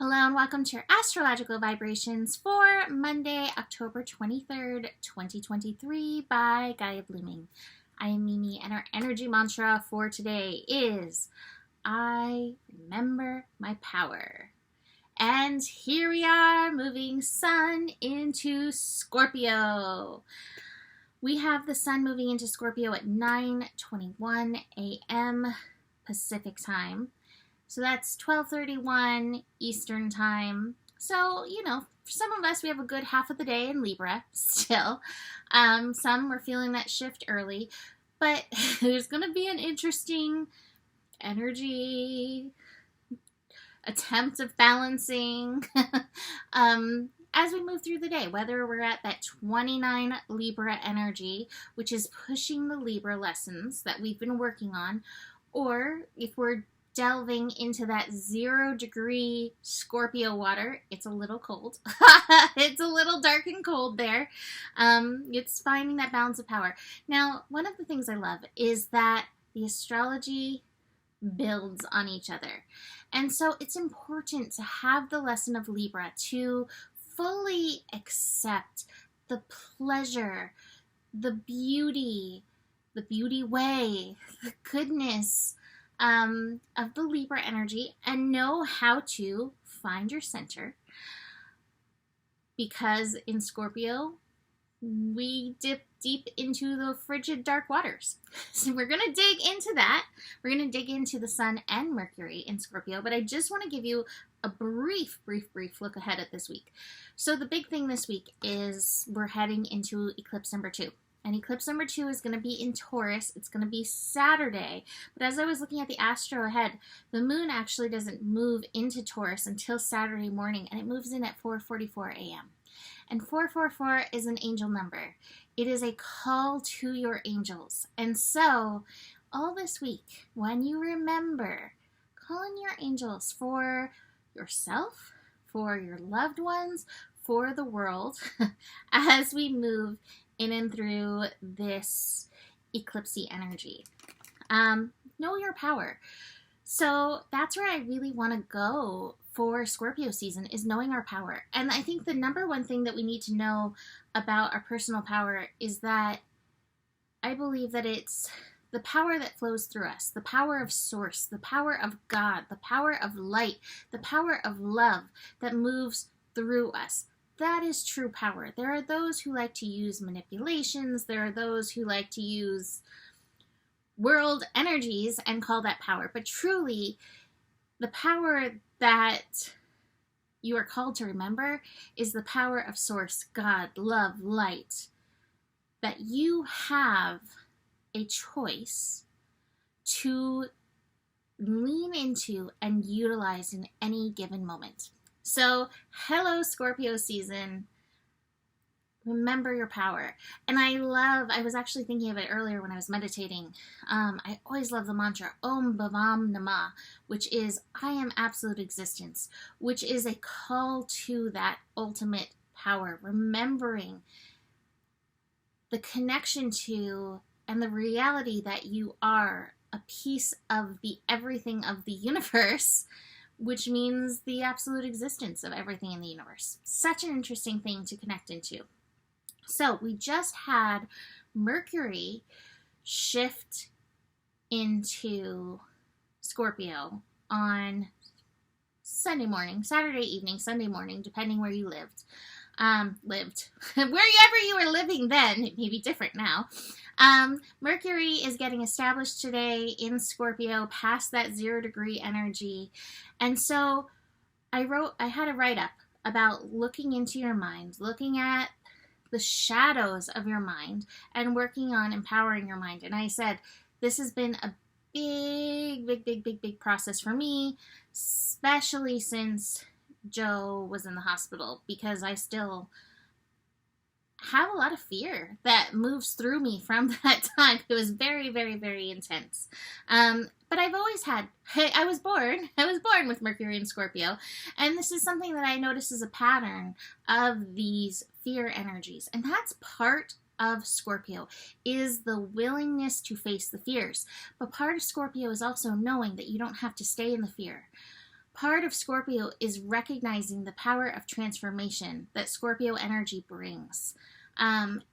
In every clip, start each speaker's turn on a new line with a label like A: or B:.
A: Hello and welcome to your astrological vibrations for Monday, October 23rd, 2023 by Gaia Blooming. I am Mimi and our energy mantra for today is I remember my power. And here we are moving Sun into Scorpio. We have the Sun moving into Scorpio at 9:21 a.m. Pacific time. So that's 12:31 Eastern time. So, for some of us, we have a good half of the day in Libra still. Some we're feeling that shift early. But there's going to be an interesting energy attempt of balancing as we move through the day. Whether we're at that 29 Libra energy, which is pushing the Libra lessons that we've been working on, or if we're delving into that 0-degree Scorpio water. It's a little cold. It's a little dark and cold there. It's finding that balance of power. Now, one of the things I love is that the astrology builds on each other. And so it's important to have the lesson of Libra to fully accept the pleasure, the beauty way, the goodness, of the Libra energy, and know how to find your center, because in Scorpio we dip deep into the frigid dark waters. So we're going to dig into that. We're going to dig into the Sun and Mercury in Scorpio, but I just want to give you a brief look ahead at this week. So the big thing this week is we're heading into eclipse number 2. And eclipse number 2 is going to be in Taurus. It's going to be Saturday. But as I was looking at the astro ahead, the moon actually doesn't move into Taurus until Saturday morning, and it moves in at 4:44 a.m. And 444 is an angel number. It is a call to your angels. And so, all this week, when you remember, call in your angels for yourself, for your loved ones, for the world, as we move in and through this eclipsey energy. Know your power. So that's where I really want to go for Scorpio season, is knowing our power. And I think the number one thing that we need to know about our personal power is that I believe that it's the power that flows through us, the power of source, the power of God, the power of light, the power of love that moves through us. That is true power. There are those who like to use manipulations. There are those who like to use world energies and call that power. But truly, the power that you are called to remember is the power of source, God, love, light. That you have a choice to lean into and utilize in any given moment. So, hello Scorpio season. Remember your power. And I was actually thinking of it earlier when I was meditating. I always love the mantra Om Bhavam Namah, which is I am absolute existence, which is a call to that ultimate power. Remembering the connection to and the reality that you are a piece of the everything of the universe, which means the absolute existence of everything in the universe. Such an interesting thing to connect into. So we just had Mercury shift into Scorpio on Saturday evening, Sunday morning, depending where you lived. Wherever you were living then, it may be different now. Mercury is getting established today in Scorpio, past that 0-degree energy. And so I had a write-up about looking into your mind, looking at the shadows of your mind, and working on empowering your mind. And I said, this has been a big process for me, especially since Joe was in the hospital, because I still have a lot of fear that moves through me from that time. It was very intense. But I've always had, I was born with Mercury in Scorpio, and this is something that I notice is a pattern of these fear energies, and that's part of Scorpio, is the willingness to face the fears. But part of Scorpio is also knowing that you don't have to stay in the fear. part of Scorpio is recognizing the power of transformation that Scorpio energy brings. And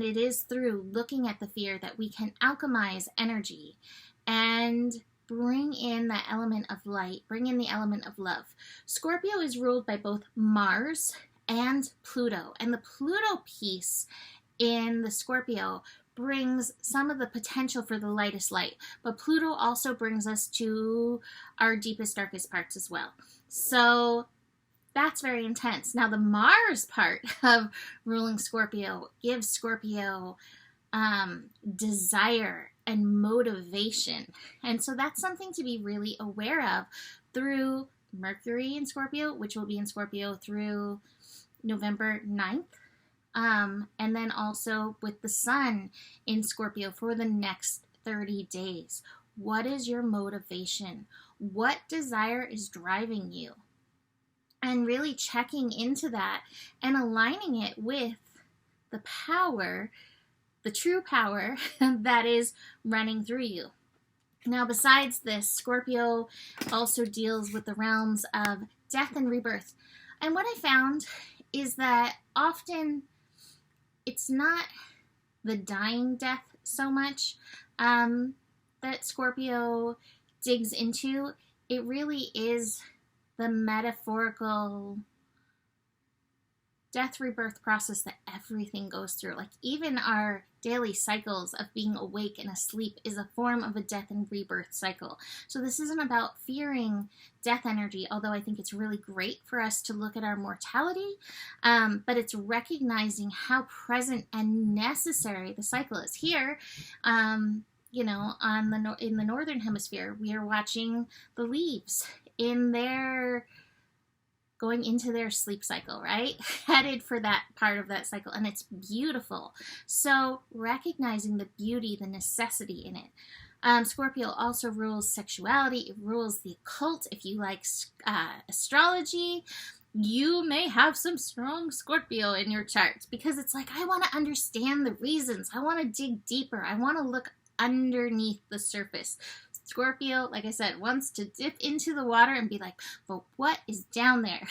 A: it is through looking at the fear that we can alchemize energy and bring in the element of light, bring in the element of love. Scorpio is ruled by both Mars and Pluto. And the Pluto piece in the Scorpio brings some of the potential for the lightest light. But Pluto also brings us to our deepest, darkest parts as well. So that's very intense. Now, the Mars part of ruling Scorpio gives Scorpio desire and motivation. And so that's something to be really aware of through Mercury in Scorpio, which will be in Scorpio through November 9th. And then also with the sun in Scorpio for the next 30 days. What is your motivation? What desire is driving you? And really checking into that and aligning it with the power, the true power that is running through you. Now, besides this, Scorpio also deals with the realms of death and rebirth. And what I found is that often it's not the dying death so much that Scorpio digs into. It really is the metaphorical death rebirth process that everything goes through. Like even our daily cycles of being awake and asleep is a form of a death and rebirth cycle. So this isn't about fearing death energy, although I think it's really great for us to look at our mortality, but it's recognizing how present and necessary the cycle is. Here, you know, in the northern hemisphere, we are watching the leaves in their going into their sleep cycle, right? Headed for that part of that cycle. And it's beautiful. So recognizing the beauty, the necessity in it. Scorpio also rules sexuality. It rules the occult. If you like astrology, you may have some strong Scorpio in your charts because it's like, I want to understand the reasons. I want to dig deeper. I want to look underneath the surface. Scorpio, like I said, wants to dip into the water and be like, but what is down there?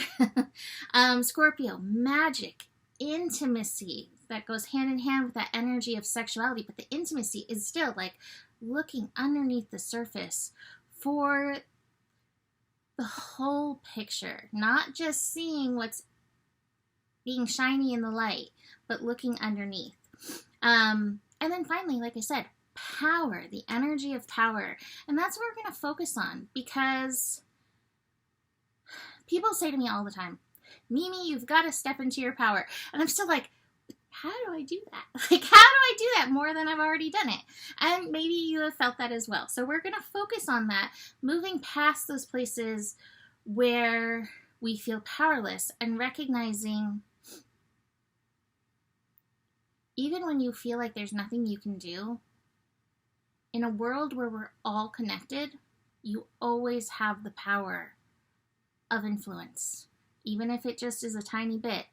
A: Scorpio, magic, intimacy, that goes hand in hand with that energy of sexuality, but the intimacy is still like looking underneath the surface for the whole picture, not just seeing what's being shiny in the light, but looking underneath. And then finally, like I said, power, the energy of power. And that's what we're going to focus on because people say to me all the time, Mimi, you've got to step into your power. And I'm still like, how do I do that? Like, how do I do that more than I've already done it? And maybe you have felt that as well. So we're going to focus on that, moving past those places where we feel powerless and recognizing even when you feel like there's nothing you can do, in a world where we're all connected, you always have the power of influence. Even if it just is a tiny bit,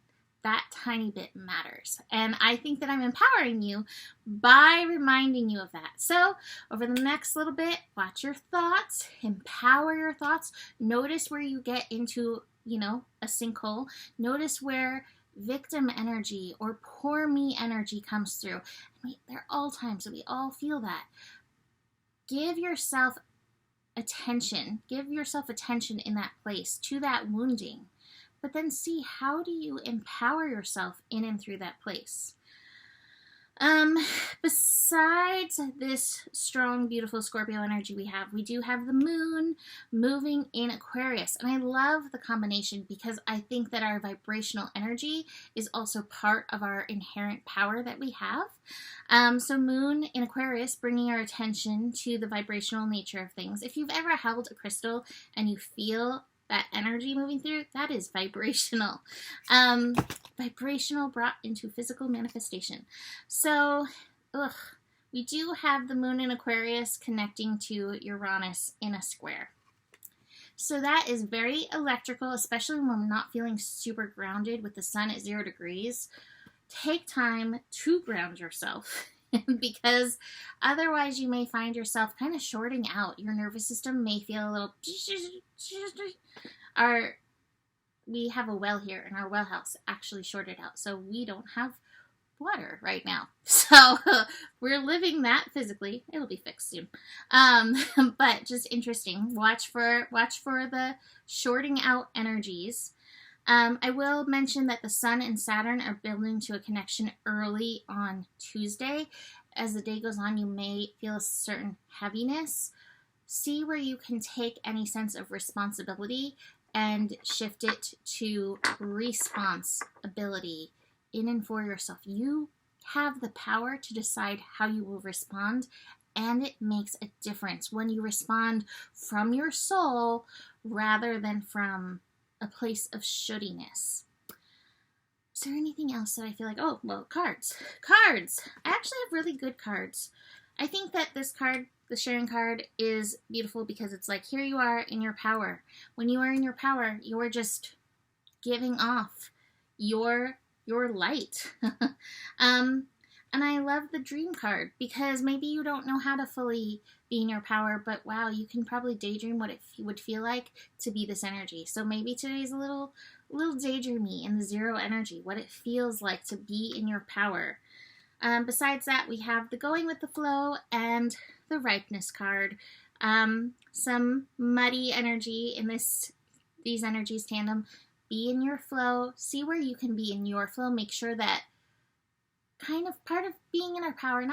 A: that tiny bit matters. And I think that I'm empowering you by reminding you of that. So over the next little bit, watch your thoughts, empower your thoughts. Notice where you get into, you know, a sinkhole. Notice where victim energy or poor me energy comes through. There are all times that we all feel that. Give yourself attention. Give yourself attention in that place to that wounding. But then see, how do you empower yourself in and through that place? Besides this strong, beautiful Scorpio energy we do have the moon moving in Aquarius. And I love the combination because I think that our vibrational energy is also part of our inherent power that we have. So moon in Aquarius, bringing our attention to the vibrational nature of things. If you've ever held a crystal and you feel that energy moving through, that is vibrational. Vibrational brought into physical manifestation. So, we do have the moon in Aquarius connecting to Uranus in a square. So that is very electrical, especially when we're not feeling super grounded with the sun at 0 degrees. Take time to ground yourself because otherwise you may find yourself kind of shorting out. Your nervous system may feel a little... We have a well here, and our well house actually shorted out, so we don't have water right now. So we're living that physically. It'll be fixed soon. But just interesting. Watch for the shorting out energies. I will mention that the Sun and Saturn are building to a connection early on Tuesday. As the day goes on, you may feel a certain heaviness. See where you can take any sense of responsibility and shift it to responsibility in and for yourself. You have the power to decide how you will respond, and it makes a difference when you respond from your soul rather than from a place of shouldiness. Is there anything else that I feel like, oh, well, cards. Cards! I actually have really good cards. I think that this card, the sharing card, is beautiful because it's like, here you are in your power. When you are in your power, you're just giving off your light. And I love the dream card because maybe you don't know how to fully be in your power, but wow, you can probably daydream what it would feel like to be this energy. So maybe today's a little daydreamy in the zero energy, what it feels like to be in your power. Besides that, we have the going with the flow and the ripeness card. Some muddy energy in these energies tandem. Be in your flow. See where you can be in your flow. Make sure that kind of part of being in our power,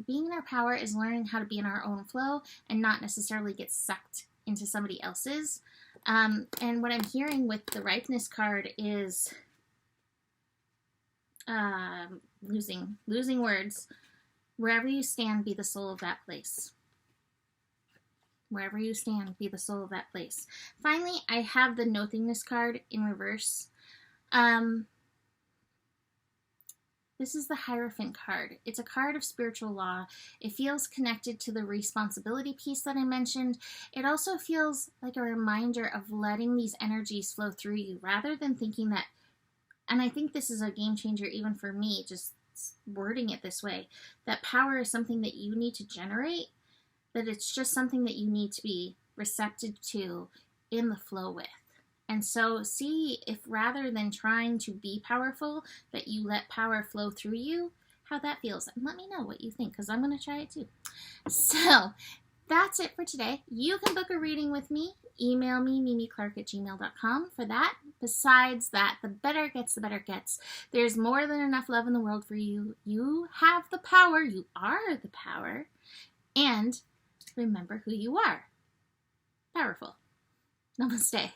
A: being in our power is learning how to be in our own flow and not necessarily get sucked into somebody else's. And what I'm hearing with the ripeness card is losing words. Wherever you stand, be the soul of that place. Wherever you stand, be the soul of that place. Finally, I have the nothingness card in reverse. This is the Hierophant card. It's a card of spiritual law. It feels connected to the responsibility piece that I mentioned. It also feels like a reminder of letting these energies flow through you rather than thinking that, and I think this is a game changer even for me, just wording it this way, that power is something that you need to generate, that it's just something that you need to be receptive to, in the flow with. And so see if rather than trying to be powerful, that you let power flow through you, how that feels. And let me know what you think, because I'm going to try it too. So that's it for today. You can book a reading with me. Email me, mimiclark@gmail.com for that. Besides that, the better it gets, the better it gets. There's more than enough love in the world for you. You have the power. You are the power. And remember who you are. Powerful. Namaste.